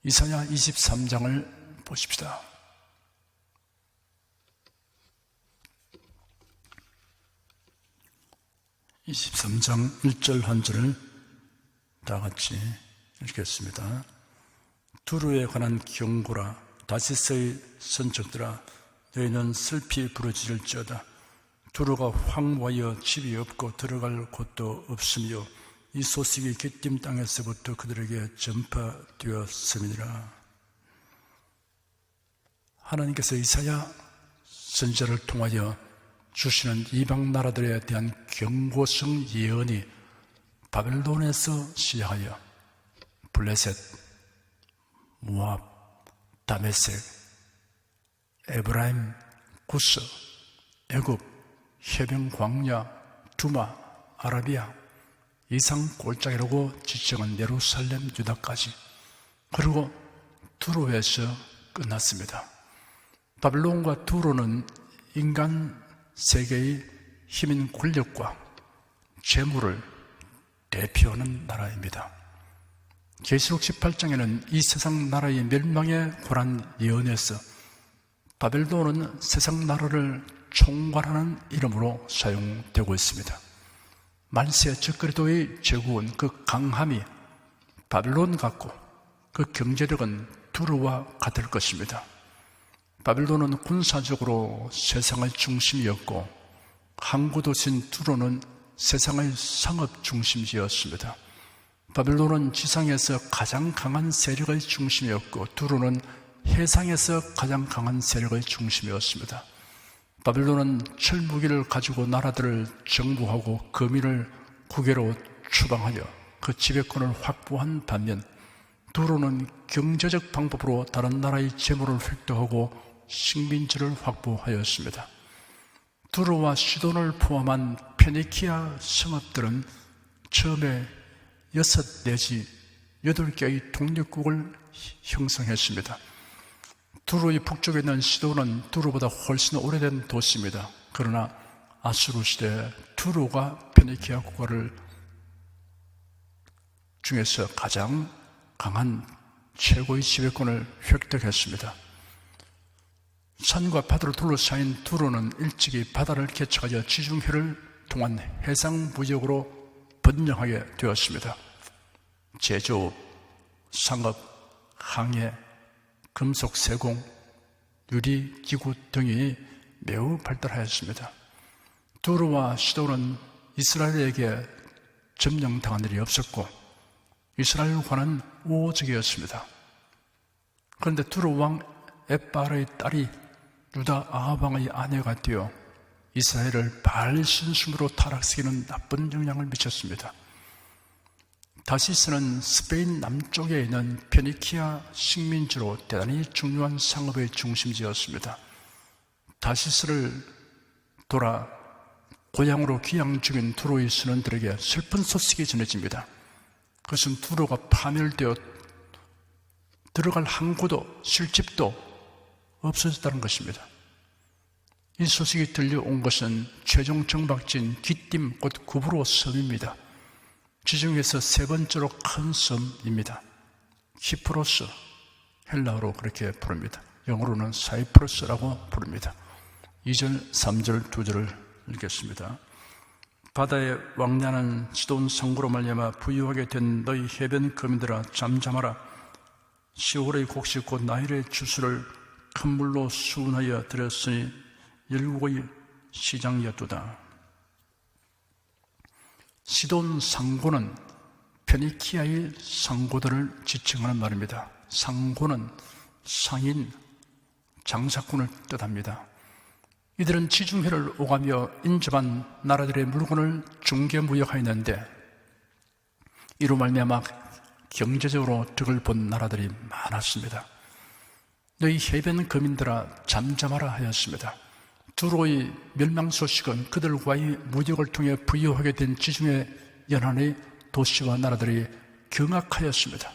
이사야 23장을 보십시다. (23장) 1절 한 절을 다 같이 읽겠습니다. 두루에 관한 경고라. 다시스의 선척들아, 너희는 슬피 부르짖을지어다. 두루가 황무하여 집이 없고 들어갈 곳도 없으며 이 소식이 기띔 땅에서부터 그들에게 전파되었음이니라. 하나님께서 이사야 선지자를 통하여 주시는 이방 나라들에 대한 경고성 예언이 바벨론에서 시작하여 블레셋, 모압, 다메섹, 에브라임, 구스, 애굽, 해변 광야, 두마, 아라비아, 이상 골짜기라고 지칭한 예루살렘, 유다까지, 그리고 두로에서 끝났습니다. 바벨론과 두로는 인간 세계의 힘인 권력과 재물을 대표하는 나라입니다. 계시록 18장에는 이 세상 나라의 멸망에 관한 예언에서 바벨론은 세상 나라를 총괄하는 이름으로 사용되고 있습니다. 말세 적그리스도의 제국은 그 강함이 바벨론 같고 그 경제력은 두루와 같을 것입니다. 바벨론은 군사적으로 세상의 중심이었고 항구도시인 두루는 세상의 상업 중심지였습니다. 바벨론은 지상에서 가장 강한 세력의 중심이었고 두루는 해상에서 가장 강한 세력의 중심이었습니다. 바벨론은 철무기를 가지고 나라들을 정복하고 거민을 국외로 추방하여 그 지배권을 확보한 반면 두루는 경제적 방법으로 다른 나라의 재물을 획득하고 식민지를 확보하였습니다. 두루와 시돈을 포함한 페니키아 성읍들은 처음에 6 내지 8개의 독립국을 형성했습니다. 두루의 북쪽에 있는 시돈은 두루보다 훨씬 오래된 도시입니다. 그러나 아수르 시대 두루가 페니키아 국가를 중에서 가장 강한 최고의 지배권을 획득했습니다. 산과 바다로 둘러싸인 두루는 일찍이 바다를 개척하여 지중해를 통한 해상 무역으로 번영하게 되었습니다. 제조업, 상업, 항해, 금속 세공, 유리, 기구 등이 매우 발달하였습니다. 두루와 시돈은 이스라엘에게 점령당한 일이 없었고 이스라엘과는 우호적이었습니다. 그런데 두루 왕 엣바알의 딸이 유다 아합 왕의 아내가 되어 이스라엘을 바알 신숭으로 타락시키는 나쁜 영향을 미쳤습니다. 다시스는 스페인 남쪽에 있는 페니키아 식민지로 대단히 중요한 상업의 중심지였습니다. 다시스를 돌아 고향으로 귀양 중인 두로의 선원들에게 슬픈 소식이 전해집니다. 그것은 두로가 파멸되어 들어갈 항구도 실집도 없어졌다는 것입니다. 이 소식이 들려온 것은 최종 정박지인 기띔 곧 구브로 섬입니다. 지중해에서 세 번째로 큰 섬입니다. 키프로스, 헬라어로 그렇게 부릅니다. 영어로는 사이프러스라고 부릅니다. 2절, 3절, 2절을 읽겠습니다. 바다에 왕래하는 시돈 성구로 말미암아 부유하게 된 너희 해변 거민들아 잠잠하라. 시월의 곡식 곧 나일의 주수를 큰 물로 수운하여 들였으니 열국의 시장이었도다. 시돈 상고는 페니키아의 상고들을 지칭하는 말입니다. 상고는 상인, 장사꾼을 뜻합니다. 이들은 지중해를 오가며 인접한 나라들의 물건을 중개무역하였는데 이로 말미암아 경제적으로 득을 본 나라들이 많았습니다. 너희 해변 거민들아 잠잠하라 하였습니다. 두로의 멸망 소식은 그들과의 무역을 통해 부유하게 된 지중해 연안의 도시와 나라들이 경악하였습니다.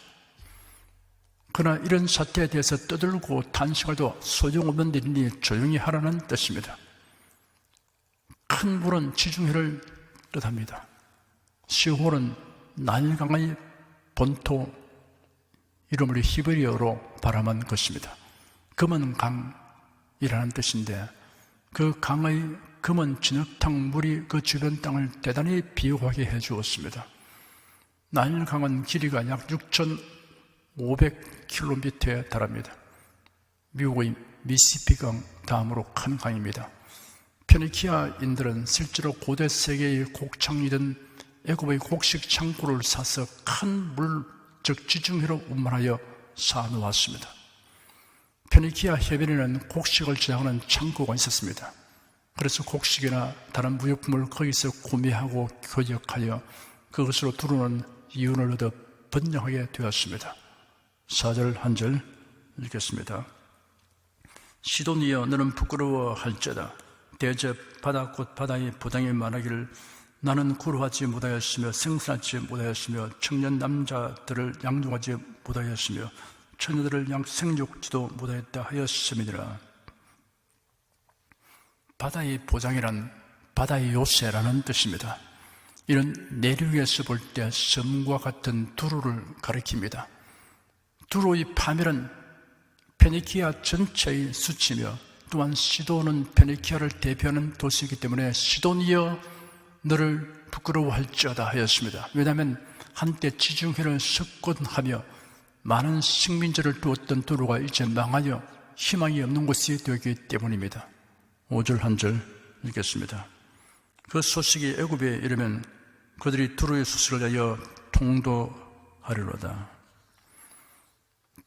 그러나 이런 사태에 대해서 떠들고 탄식해도 소용없는 일이니 조용히 하라는 뜻입니다. 큰 물은 지중해를 뜻합니다. 시홀은 나일강의 본토 이름을 히브리어로 발음한 것입니다. 금은 강이라는 뜻인데 그 강의 금은 진흙탕 물이 그 주변 땅을 대단히 비옥하게 해주었습니다. 나일강은 길이가 약 6,500km에 달합니다. 미국의 미시시피강 다음으로 큰 강입니다. 페니키아인들은 실제로 고대 세계의 곡창이던 애굽의 곡식 창고를 사서 큰 물, 즉 지중해로 운반하여 쌓아놓았습니다. 페니키아 해변에는 곡식을 저장하는 창고가 있었습니다. 그래서 곡식이나 다른 무역품을 거기서 구매하고 교역하여 그것으로 두루는 이윤을 얻어 번영하게 되었습니다. 4절 한 절 읽겠습니다. 시돈이여 너는 부끄러워할지어다. 대저 바다 곧 바다의 부당이 말하기를 나는 구루하지 못하였으며 생산하지 못하였으며 청년 남자들을 양육하지 못하였으며 처녀들을 생육지도 못하였다 하였음이니라. 바다의 보장이란 바다의 요새라는 뜻입니다. 이런 내륙에서 볼 때 섬과 같은 두루를 가리킵니다. 두루의 파멸은 페니키아 전체의 수치며 또한 시돈은 페니키아를 대표하는 도시이기 때문에 시돈이여 너를 부끄러워할지어다 하였습니다. 왜냐하면 한때 지중해를 석권하며 많은 식민지를 두었던 두루가 이제 망하여 희망이 없는 곳이 되기 때문입니다. 5절 한 절 읽겠습니다. 그 소식이 애굽에 이르면 그들이 두루의 소식을 하여 통도하리로다.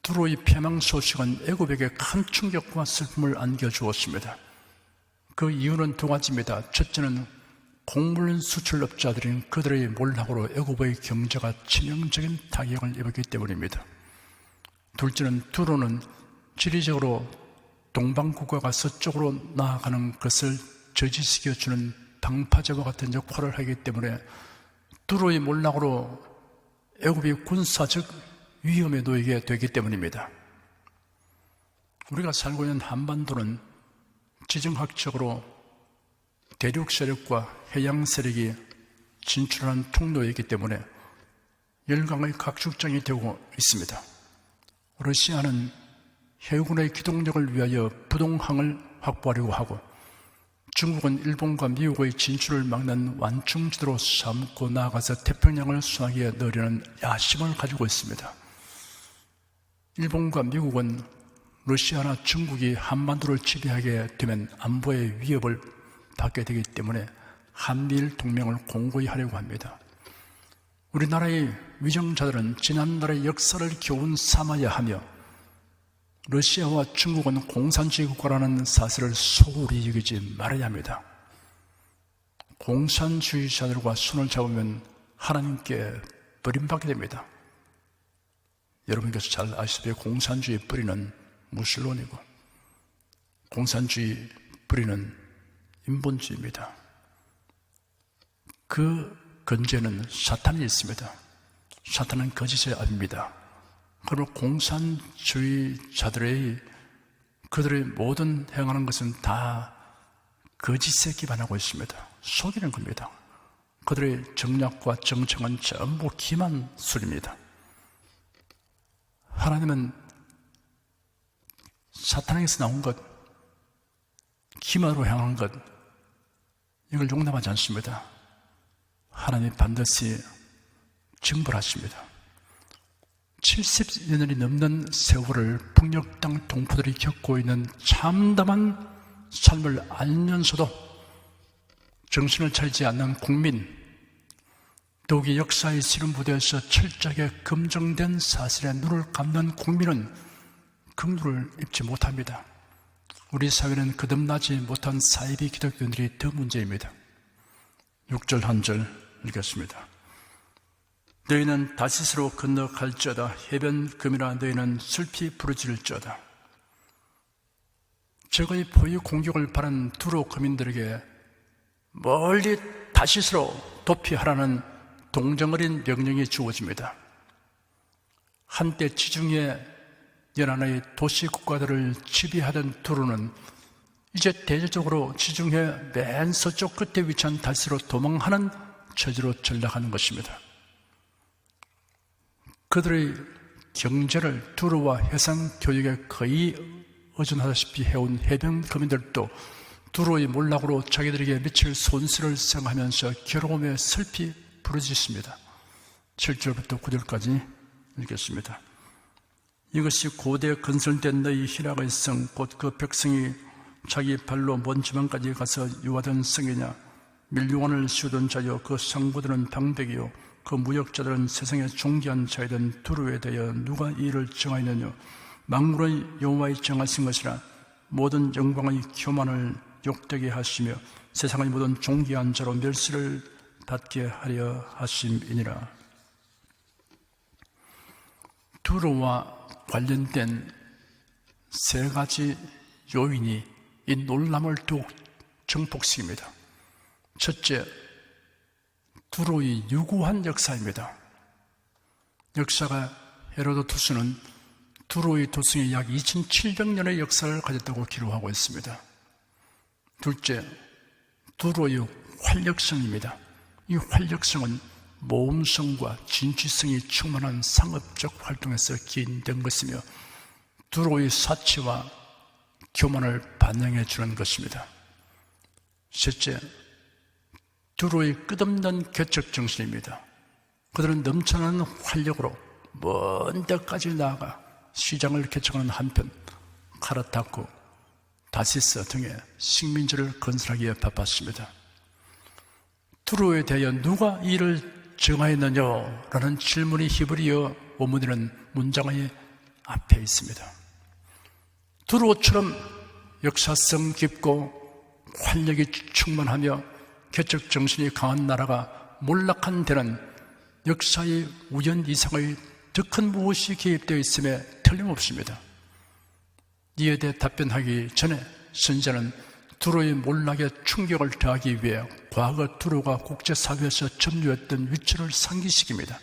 두루의 패망 소식은 애굽에게 큰 충격과 슬픔을 안겨주었습니다. 그 이유는 두 가지입니다. 첫째는 곡물 수출업자들인 그들의 몰락으로 애굽의 경제가 치명적인 타격을 입었기 때문입니다. 둘째는 두루는 지리적으로 동방국가가 서쪽으로 나아가는 것을 저지시켜주는 방파제와 같은 역할을 하기 때문에 두루의 몰락으로 애굽이 군사적 위험에 놓이게 되기 때문입니다. 우리가 살고 있는 한반도는 지정학적으로 대륙 세력과 해양 세력이 진출하는 통로이기 때문에 열강의 각축장이 되고 있습니다. 러시아는 해군의 기동력을 위하여 부동항을 확보하려고 하고 중국은 일본과 미국의 진출을 막는 완충지대로 삼고 나아가서 태평양을 수하기에 넣으려는 야심을 가지고 있습니다. 일본과 미국은 러시아나 중국이 한반도를 지배하게 되면 안보의 위협을 받게 되기 때문에 한미일 동맹을 공고히 하려고 합니다. 우리나라의 위정자들은 지난날의 역사를 교훈 삼아야 하며 러시아와 중국은 공산주의 국가라는 사실을 소홀히 여기지 말아야 합니다. 공산주의자들과 손을 잡으면 하나님께 버림받게 됩니다. 여러분께서 잘 아시다시피 공산주의 뿌리는 무슬론이고 공산주의 뿌리는 인본주의입니다. 그 근저에는 사탄이 있습니다. 사탄은 거짓의 아비입니다. 그러므로 공산주의자들의 그들의 모든 행하는 것은 다 거짓에 기반하고 있습니다. 속이는 겁니다. 그들의 정략과 정청은 전부 기만술입니다. 하나님은 사탄에게서 나온 것, 기만으로 향한 것, 이걸 용납하지 않습니다. 하나님이 반드시 징벌하십니다. 70년이 넘는 세월을 북녘 땅 동포들이 겪고 있는 참담한 삶을 알면서도 정신을 차리지 않는 국민, 더욱이 역사의 씨름부대에서 철저하게 검증된 사실에 눈을 감는 국민은 긍휼을 입지 못합니다. 우리 사회는 거듭나지 못한 사이비 기독교인들이 더 문제입니다. 6절 한 절 읽겠습니다. 너희는 다시스로 건너갈지어다. 해변 금이라 너희는 슬피 부르짖을지어다. 적의 포위 공격을 바란 두로 거민들에게 멀리 다시스로 도피하라는 동정어린 명령이 주어집니다. 한때 지중해 연안의 도시 국가들을 지배하던 두로는 이제 대대적으로 지중해 맨 서쪽 끝에 위치한 다시로 도망하는 처지로 전락하는 것입니다. 그들의 경제를 두루와 해상 교역에 거의 의존하다시피 해온 해변 거민들도 두루의 몰락으로 자기들에게 미칠 손실을 생각하면서 괴로움에 슬피 부르짖습니다. 7절부터 9절까지 읽겠습니다. 이것이 고대 건설된 너희 희락의 성, 곧 그 백성이 자기 발로 먼 지방까지 가서 유하던 성이냐? 밀용원을 씌우던 자여, 그 상부들은 방백이요, 그 무역자들은 세상의 존귀한 자이던 두루에 대하여 누가 이 일을 정하였느냐? 만군의 여호와의 정하신 것이라. 모든 영광의 교만을 욕되게 하시며 세상의 모든 존귀한 자로 멸시를 받게 하려 하심이니라. 두루와 관련된 세 가지 요인이 이 놀람을 더욱 증폭시킵니다. 첫째, 두루의 유구한 역사입니다. 역사가 헤로도투스는 두루의 도성이 약 2700년의 역사를 가졌다고 기록하고 있습니다. 둘째, 두루의 활력성입니다. 이 활력성은 모험성과 진취성이 충만한 상업적 활동에서 기인된 것이며 두루의 사치와 교만을 반영해 주는 것입니다. 셋째, 두루의 끝없는 개척 정신입니다. 그들은 넘쳐나는 활력으로 먼 데까지 나아가 시장을 개척하는 한편 카르타고, 다시스 등의 식민지를 건설하기에 바빴습니다. 두루에 대하여 누가 이를 정하였느냐라는 질문이 히브리어 원문에는 문장의 앞에 있습니다. 두루처럼 역사성 깊고 활력이 충만하며 개척 정신이 강한 나라가 몰락한 데는 역사의 우연 이상의 더 큰 무엇이 개입되어 있음에 틀림없습니다. 이에 대해 답변하기 전에 선지자는 두루의 몰락에 충격을 더하기 위해 과거 두루가 국제사회에서 점유했던 위치를 상기시킵니다.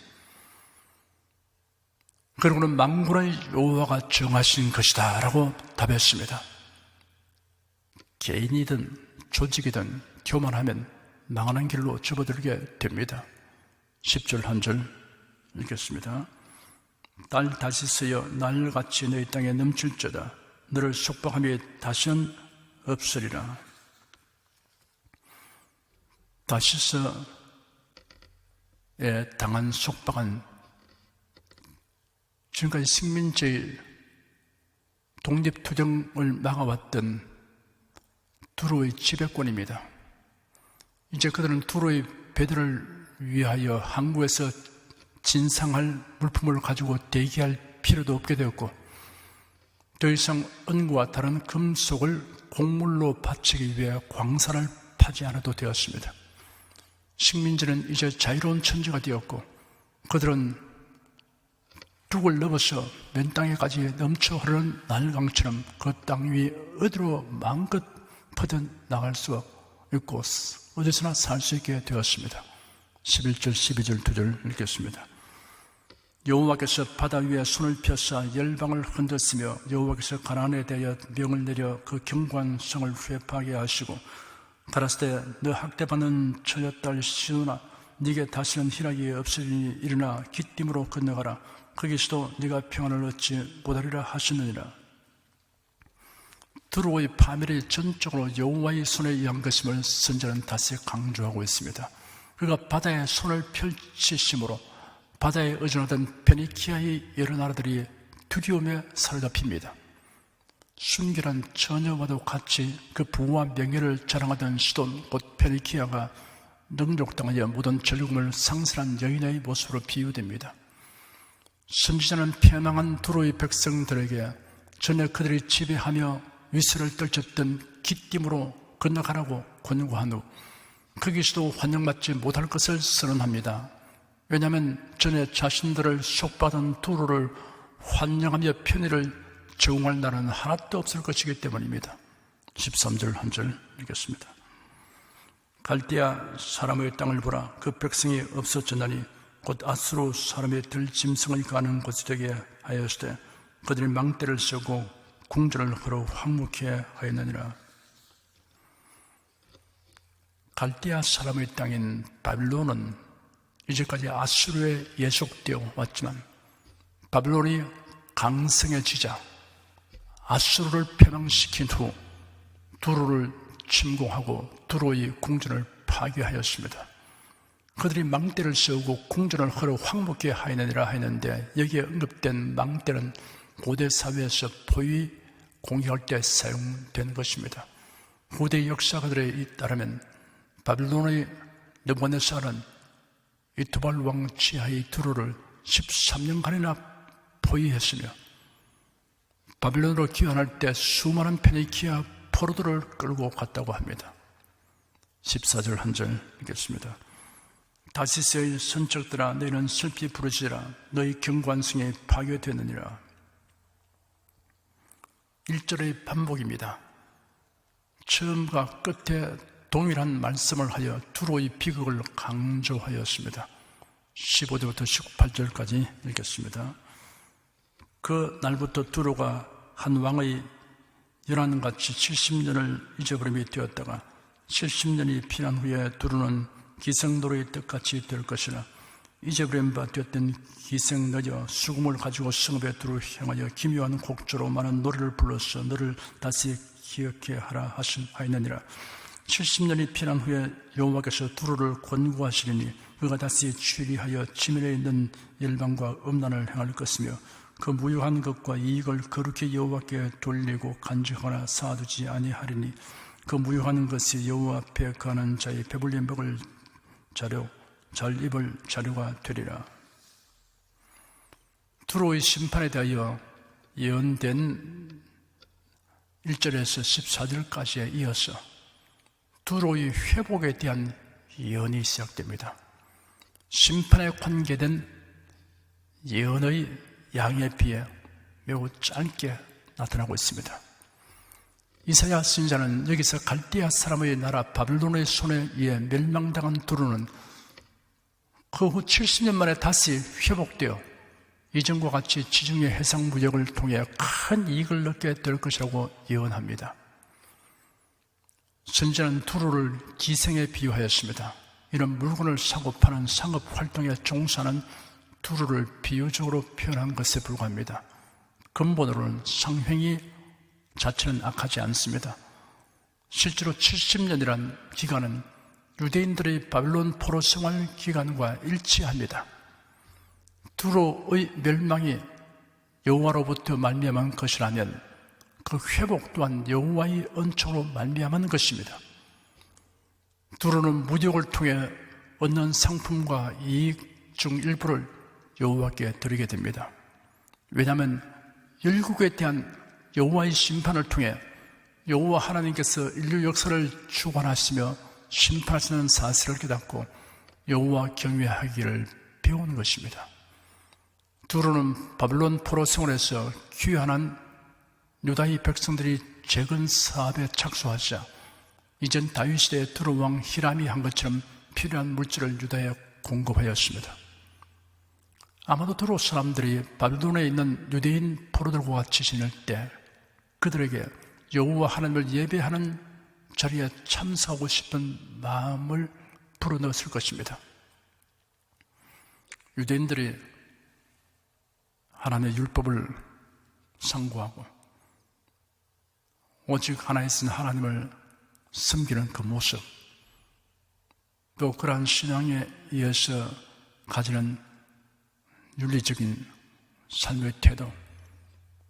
그리고는 만군의 여호와가 정하신 것이다 라고 답했습니다. 개인이든 조직이든 교만하면 망하는 길로 접어들게 됩니다. 10절 한 절 읽겠습니다. 딸 다시스여, 날같이 너희 땅에 넘칠저다. 너를 속박함이 다시는 없으리라. 다시스에 당한 속박은 지금까지 식민지의 독립투쟁을 막아왔던 두루의 지배권입니다. 이제 그들은 두루의 배들을 위하여 항구에서 진상할 물품을 가지고 대기할 필요도 없게 되었고, 더 이상 은과 다른 금속을 곡물로 바치기 위해 광산을 파지 않아도 되었습니다. 식민지는 이제 자유로운 천지가 되었고, 그들은 뚝을 넘어서 맨 땅에까지 넘쳐 흐르는 나일강처럼 그 땅 위 어디로 마음껏 퍼져 나갈 수 있고 어디서나 살 수 있게 되었습니다. 11절 12절 2절 읽겠습니다. 여호와께서 바다 위에 손을 펴사 열방을 흔들었으며 여호와께서 가나안에 대하여 명을 내려 그 견고한 성을 회파하게 하시고 가라사대 너 학대받는 처녀 딸 시온아, 네게 다시는 희락이 없으리니 일어나 기띔으로 건너가라. 거기서도 네가 평안을 얻지 못하리라 하시느니라. 두루의 파멸이 전적으로 여호와의 손에 의한 것임을 선지자는 다시 강조하고 있습니다. 그가 바다에 손을 펼치심으로 바다에 의존하던 페니키아의 여러 나라들이 두려움에 사로잡힙니다. 순결한 처녀와도 같이 그 부와 명예를 자랑하던 시돈, 곧 페니키아가 능욕당하여 모든 전력을 상실한 여인의 모습으로 비유됩니다. 선지자는 패망한 두루의 백성들에게 전에 그들이 지배하며 위세를 떨쳤던 기띔으로 건너가라고 권고한 후 거기서도 환영받지 못할 것을 선언합니다. 왜냐하면 전에 자신들을 속받은 두루를 환영하며 편의를 제공할 날은 하나도 없을 것이기 때문입니다. 13절 한 절 읽겠습니다. 갈대아 사람의 땅을 보라. 그 백성이 없어졌나니 곧 아수르 사람의 들짐승을 가는 곳이 되게 하였으되 그들이 망대를 쓰고 궁전을 걸어 황무케 하였느니라. 갈대아 사람의 땅인 바빌론은 이제까지 아수르에 예속되어 왔지만 바벨론이 강성해지자 아수르를 패망시킨 후 두로를 침공하고 두로의 궁전을 파괴하였습니다. 그들이 망대를 세우고 궁전을 헐어 황무케 하였느니라 하였는데, 여기에 언급된 망대는 고대 사회에서 포위 공격할 때 사용된 것입니다. 고대 역사가들에 따르면 바빌론의 느부갓네살은 이 두발 왕 지하의 두로를 13년간이나 포위했으며, 바빌론으로 귀환할 때 수많은 페니키아 포로들을 끌고 갔다고 합니다. 14절 한 절 읽겠습니다. 다시스의 선척들아, 너희는 슬피 부르짖으라. 너희 경관성이 파괴되느니라. 1절의 반복입니다. 처음과 끝에 동일한 말씀을 하여 두로의 비극을 강조하였습니다. 15절부터 18절까지 읽겠습니다. 그 날부터 두로가 한 왕의 연한같이 70년을 잊어버림이 되었다가 70년이 지난 후에 두로는 기생노루의 뜻같이 될 것이라. 잊어버린 바 되었던 기생너여 수금을 가지고 성읍에 두루 향하여 기묘한 곡조로 많은 노래를 불러서 너를 다시 기억해 하라 하였느니라. 70년이 지난 후에 여호와께서 두로를 권고하시리니 그가 다시 취리하여 지면에 있는 열방과 음란을 행할 것이며 그 무효한 것과 이익을 거룩히 여호와께 돌리고 간직하거나 쌓아두지 아니하리니 그 무효한 것이 여호와 앞에 거하는 자의 배불리 먹을 자료, 잘 입을 자료가 되리라. 두로의 심판에 대하여 예언된 1절에서 14절까지에 이어서 두로의 회복에 대한 예언이 시작됩니다. 심판에 관계된 예언의 양에 비해 매우 짧게 나타나고 있습니다. 이사야 선지자는 여기서 갈대아 사람의 나라 바빌론의 손에 의해 멸망당한 두로는 그 후 70년 만에 다시 회복되어 이전과 같이 지중해 해상 무역을 통해 큰 이익을 얻게 될 것이라고 예언합니다. 선지자는 두로를 기생에 비유하였습니다. 이런 물건을 사고 파는 상업 활동에 종사하는 두로를 비유적으로 표현한 것에 불과합니다. 근본으로는 상행위 자체는 악하지 않습니다. 실제로 70년이란 기간은 유대인들의 바빌론 포로 생활 기간과 일치합니다. 두로의 멸망이 여호와로부터 말미암은 것이라면 그 회복 또한 여호와의 은총으로 말미암은 것입니다. 두로는 무역을 통해 얻는 상품과 이익 중 일부를 여호와께 드리게 됩니다. 왜냐하면 열국에 대한 여호와의 심판을 통해 여호와 하나님께서 인류 역사를 주관하시며 심판하시는 사실을 깨닫고 여호와 경외하기를 배우는 것입니다. 두로는 바빌론 포로 생활에서 귀환한 유다의 백성들이 재건 사업에 착수하자 이전 다윗 시대의 두로 왕 히람이 한 것처럼 필요한 물질을 유다에 공급하였습니다. 아마도 두로 사람들이 바빌론에 있는 유대인 포로들과 같이 지낼 때 그들에게 여호와 하나님을 예배하는 자리에 참석하고 싶은 마음을 불어넣었을 것입니다. 유대인들이 하나님의 율법을 상고하고 오직 하나이신 하나님을 섬기는 그 모습, 또 그러한 신앙에 의해서 가지는 윤리적인 삶의 태도,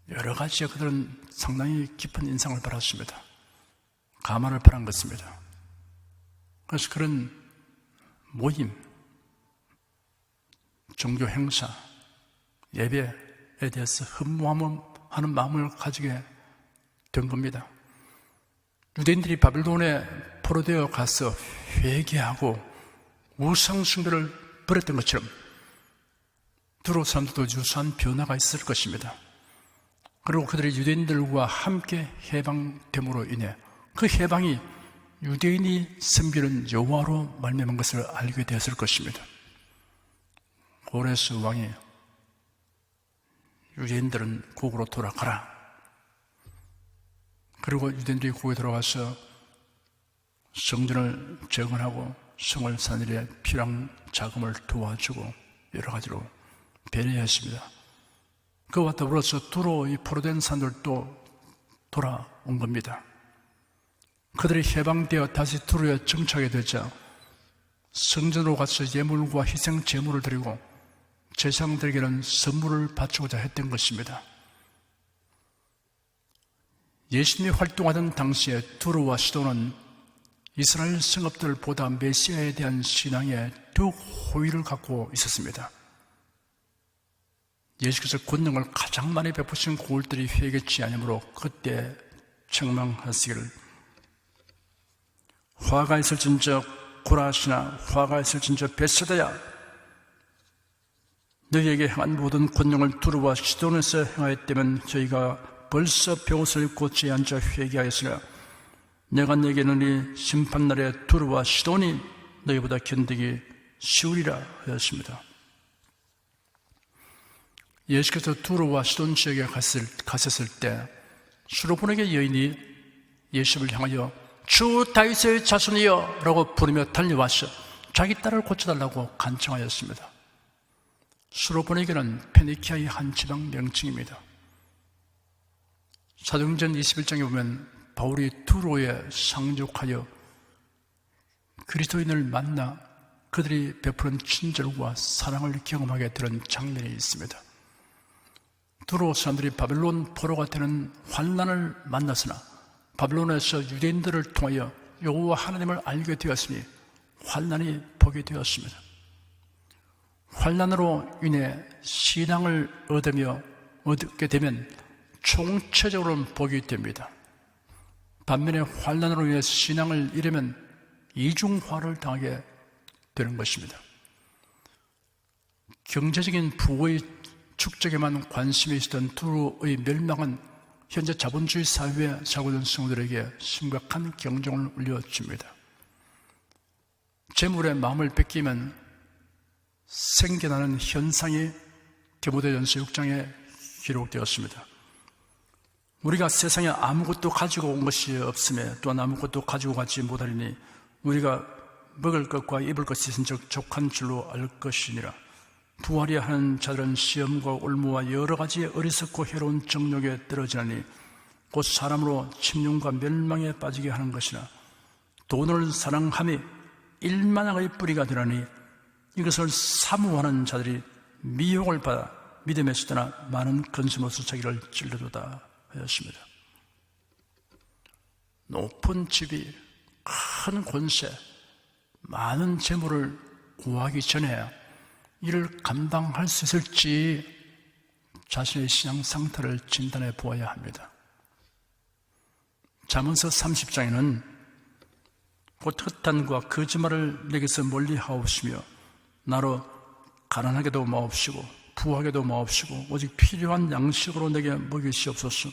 여러 가지에 그들은 상당히 깊은 인상을 받았습니다. 감화를 받은 것입니다. 그래서 그런 모임, 종교 행사, 예배에 대해서 흠모하는 마음을 가지게 된 겁니다. 유대인들이 바빌론에 포로되어 가서 회개하고 우상 숭배를 버렸던 것처럼 두로 사람들도 유사한 변화가 있을 것입니다. 그리고 그들이 유대인들과 함께 해방됨으로 인해 그 해방이 유대인이 섬기는 여호와로 말미암은 것을 알게 되었을 것입니다. 고레스 왕이 유대인들은 고국으로 돌아가라. 그리고 유대인들이 고국에 돌아가서 성전을 재건하고 성을 사는 일에 필요한 자금을 도와주고 여러 가지로 배려했습니다. 그와 더불어서 두로의 포로된 사람들도 돌아온 겁니다. 그들이 해방되어 다시 두로에 정착하게 되자 성전으로 가서 예물과 희생 제물을 드리고 제사장들에게는 선물을 바치고자 했던 것입니다. 예수님이 활동하던 당시에 두로와 시돈은 이스라엘 성읍들보다 메시아에 대한 신앙에 더욱 호의를 갖고 있었습니다. 예수께서 권능을 가장 많이 베푸신 고울들이 회개치 아니므로 그때 책망하시기를 화가 있을진저 고라시나 화가 있을진저 벳세다야 너희에게 행한 모든 권능을 두루와 시돈에서 행하였다면 저희가 벌써 벼옷을 입고 죄에 앉아 회개하였으나 내가 내게 이르노니 심판날에 두루와 시돈이 너희보다 견디기 쉬우리라 하였습니다. 예수께서 두로와 시돈 지역에 가셨을 때 수로보네게 여인이 예수를 향하여 주 다윗의 자손이여 라고 부르며 달려와서 자기 딸을 고쳐달라고 간청하였습니다. 수로보네게는 페니키아의 한 지방 명칭입니다. 사도행전 21장에 보면 바울이 두로에 상륙하여 그리스도인을 만나 그들이 베푸는 친절과 사랑을 경험하게 되는 장면이 있습니다. 두로 사람들이 바벨론 포로가 되는 환난을 만났으나 바벨론에서 유대인들을 통하여 여호와 하나님을 알게 되었으니 환난이 복이 되었습니다. 환난으로 인해 신앙을 얻게 되면 총체적으로는 복이 됩니다. 반면에 환난으로 인해 신앙을 잃으면 이중화를 당하게 되는 것입니다. 경제적인 부의 축적에만 관심이 있었던 두로의 멸망은 현재 자본주의 사회에 살고 있는 성도들에게 심각한 경종을 울려줍니다. 재물에 마음을 뺏기면 생겨나는 현상이 디모데전서 6장에 기록되었습니다. 우리가 세상에 아무것도 가지고 온 것이 없음에 또한 아무것도 가지고 가지 못하리니 우리가 먹을 것과 입을 것이 있은즉 족한 줄로 알 것이니라. 부활이야 하는 자들은 시험과 올무와 여러 가지 어리석고 해로운 정욕에 떨어지나니 곧 사람으로 침륜과 멸망에 빠지게 하는 것이나 돈을 사랑함이 일만왕의 뿌리가 되나니 이것을 사모하는 자들이 미혹을 받아 믿음에서 떠나 많은 근심으로서 자기를 찔러도다 하였습니다. 높은 집이, 큰 권세, 많은 재물을 구하기 전에 이를 감당할 수 있을지 자신의 신앙 상태를 진단해 보아야 합니다. 잠언서 30장에는 곧 헛단과 거짓말을 내게서 멀리 하옵시며 나로 가난하게도 마옵시고 부하게도 마옵시고 오직 필요한 양식으로 내게 먹이시옵소서.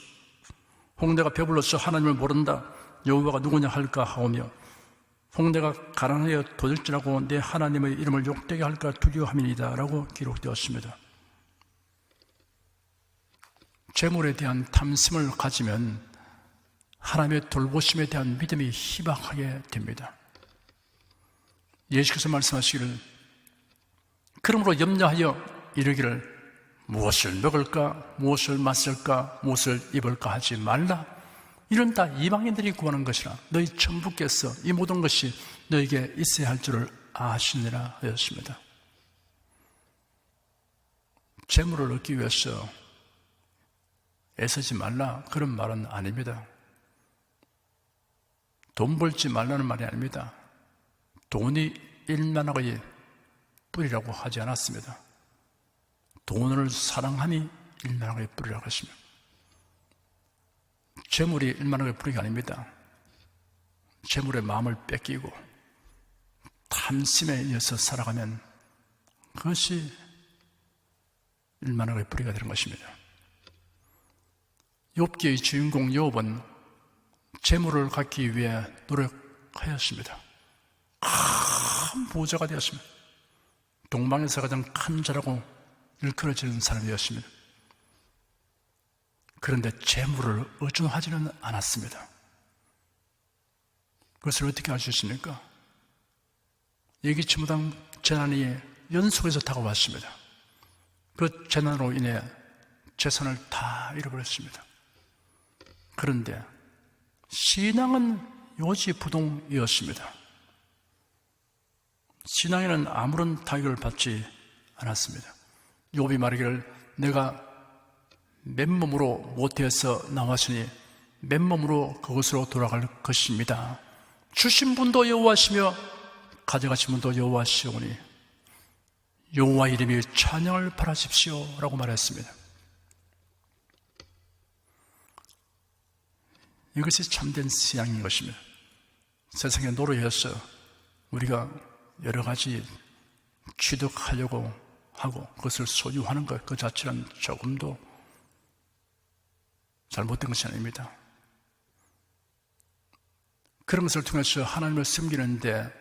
홍대가 배불러서 하나님을 모른다 여호와가 누구냐 할까 하오며 홍대가 가난하여 도질지라고 내 하나님의 이름을 욕되게 할까 두려워함이니이다 라고 기록되었습니다. 재물에 대한 탐심을 가지면 하나님의 돌보심에 대한 믿음이 희박하게 됩니다. 예수께서 말씀하시기를 그러므로 염려하여 이르기를 무엇을 먹을까 무엇을 마실까 무엇을 입을까 하지 말라. 이런 다 이방인들이 구하는 것이라 너희 천부께서 이 모든 것이 너에게 있어야 할 줄을 아시느라 하였습니다. 재물을 얻기 위해서 애쓰지 말라 그런 말은 아닙니다. 돈 벌지 말라는 말이 아닙니다. 돈이 일만하고의 뿌리라고 하지 않았습니다. 돈을 사랑함이 일만하고의 뿌리라고 했습니다. 재물이 일만하고의 뿌리가 아닙니다. 재물의 마음을 뺏기고 탐심에 의해서 살아가면 그것이 일만하고의 뿌리가 되는 것입니다. 욥기의 주인공 욥은 재물을 갖기 위해 노력하였습니다. 큰 부자가 되었습니다. 동방에서 가장 큰 자라고 일컬어지는 사람이었습니다. 그런데 재물을 의존하지는 않았습니다. 그것을 어떻게 알 수 있습니까? 예기치 못한 재난이 연속해서 다가왔습니다. 그 재난으로 인해 재산을 다 잃어버렸습니다. 그런데 신앙은 요지부동이었습니다. 신앙에는 아무런 타격을 받지 않았습니다. 욥이 말하기를 내가 맨몸으로 모태에서 나왔으니 맨몸으로 그곳으로 돌아갈 것입니다. 주신 분도 여호와시며 가져가신 분도 여호와시오니 여호와 이름이 찬양을 바라십시오 라고 말했습니다. 이것이 참된 신앙인 것입니다. 세상에 노래해서 우리가 여러 가지 취득하려고 하고 그것을 소유하는 것 그 자체는 조금도 잘못된 것이 아닙니다. 그런 것을 통해서 하나님을 섬기는데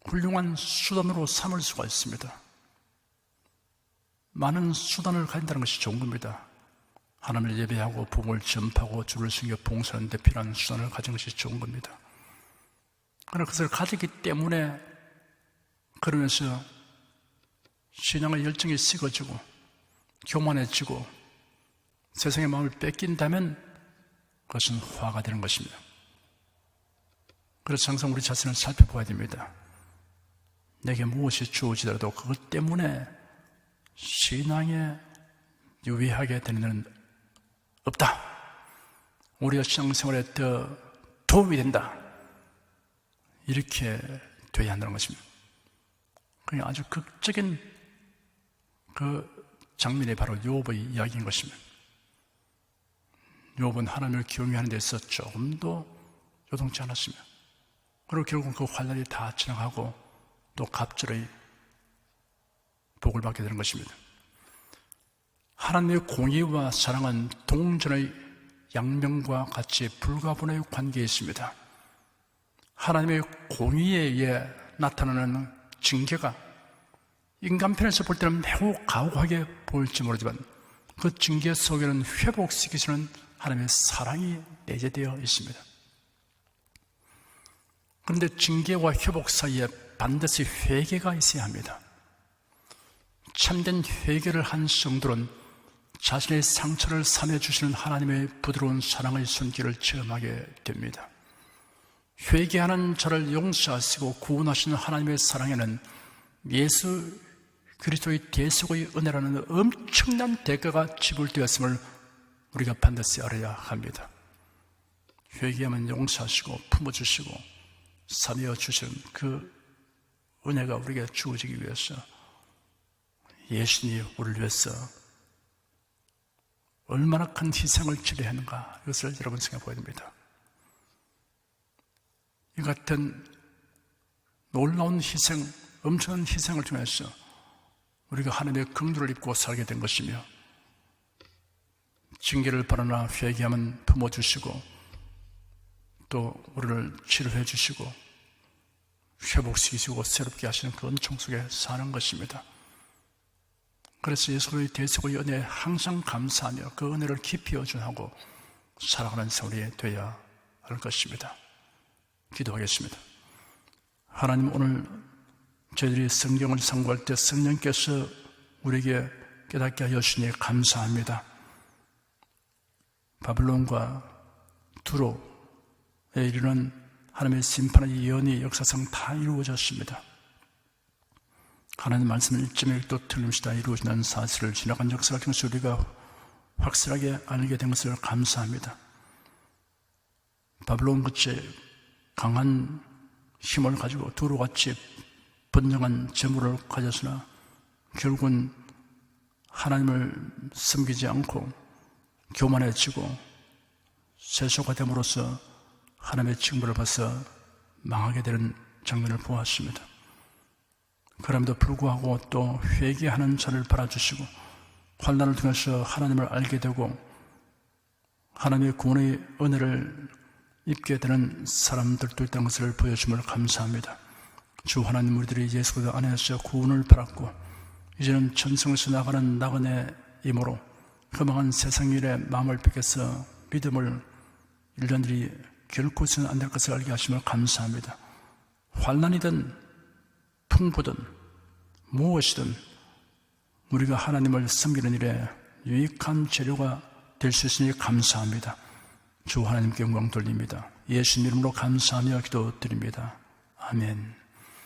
훌륭한 수단으로 삼을 수가 있습니다. 많은 수단을 가진다는 것이 좋은 겁니다. 하나님을 예배하고 복음을 전파하고 주를 섬겨 봉사하는 데 필요한 수단을 가진 것이 좋은 겁니다. 그러나 그것을 가졌기 때문에 그러면서 신앙의 열정이 식어지고 교만해지고 세상의 마음을 뺏긴다면 그것은 화가 되는 것입니다. 그래서 항상 우리 자신을 살펴봐야 됩니다. 내게 무엇이 주어지더라도 그것 때문에 신앙에 유의하게 되는 일은 없다. 우리가 신앙생활에 더 도움이 된다. 이렇게 돼야 한다는 것입니다. 그게 아주 극적인 그 장면이 바로 욥의 이야기인 것입니다. 욥은 하나님을 경외하는 데 있어서 조금도 요동치 않았습니다. 그리고 결국 그 환난이 다 지나가고 또 갑절의 복을 받게 되는 것입니다. 하나님의 공의와 사랑은 동전의 양면과 같이 불가분의 관계에 있습니다. 하나님의 공의에 의해 나타나는 징계가 인간편에서 볼 때는 매우 가혹하게 보일지 모르지만 그 징계 속에는 회복시키시는 하나님의 사랑이 내재되어 있습니다. 그런데 징계와 회복 사이에 반드시 회개가 있어야 합니다. 참된 회개를 한 성도는 자신의 상처를 삼해주시는 하나님의 부드러운 사랑의 손길을 체험하게 됩니다. 회개하는 저를 용서하시고 구원하시는 하나님의 사랑에는 예수 그리스도의 대속의 은혜라는 엄청난 대가가 지불되었음을 우리가 반드시 알아야 합니다. 회개하면 용서하시고 품어주시고 사매어 주시는 그 은혜가 우리에게 주어지기 위해서 예수님이 우리를 위해서 얼마나 큰 희생을 치료했는가 이것을 여러분 생각해 보야 됩니다. 이 같은 놀라운 희생, 엄청난 희생을 통해서 우리가 하나님의 긍휼을 입고 살게 된 것이며 징계를 받으나 회개하면 품어주시고 또 우리를 치료해 주시고 회복시키시고 새롭게 하시는 그 은총 속에 사는 것입니다. 그래서 예수의 대속의 은혜에 항상 감사하며 그 은혜를 깊이 의존하고 살아가는 세월이 되어야 할 것입니다. 기도하겠습니다. 하나님, 오늘 저희들이 성경을 상고할 때 성령께서 우리에게 깨닫게 하여 주시니 감사합니다. 바벨론과 두로에 이르는 하나님의 심판의 예언이 역사상 다 이루어졌습니다. 하나님 말씀을 1.1도 틀림없이 다 이루어지는 사실을 지나간 역사를 통해서 우리가 확실하게 알게 된 것을 감사합니다. 바벨론 그치 강한 힘을 가지고 두로같이 번영한 재물을 가졌으나 결국은 하나님을 섬기지 않고 교만해지고 세속화 됨으로써 하나님의 징벌을 받아서 망하게 되는 장면을 보았습니다. 그럼에도 불구하고 또 회개하는 자를 바라주시고 환난을 통해서 하나님을 알게 되고 하나님의 구원의 은혜를 입게 되는 사람들도 있다는 것을 보여주심을 감사합니다. 주 하나님, 우리들이 예수 그리스도 안에서 구원을 받았고 이제는 전승에서 나가는 나그네 이므로 허망한 세상 일에 마음을 뺏겨서 믿음을 일련들이 결코서는 안 될 것을 알게 하심을 감사합니다. 환난이든 풍부든 무엇이든 우리가 하나님을 섬기는 일에 유익한 재료가 될 수 있으니 감사합니다. 주 하나님께 영광 돌립니다. 예수님 이름으로 감사하며 기도드립니다. 아멘.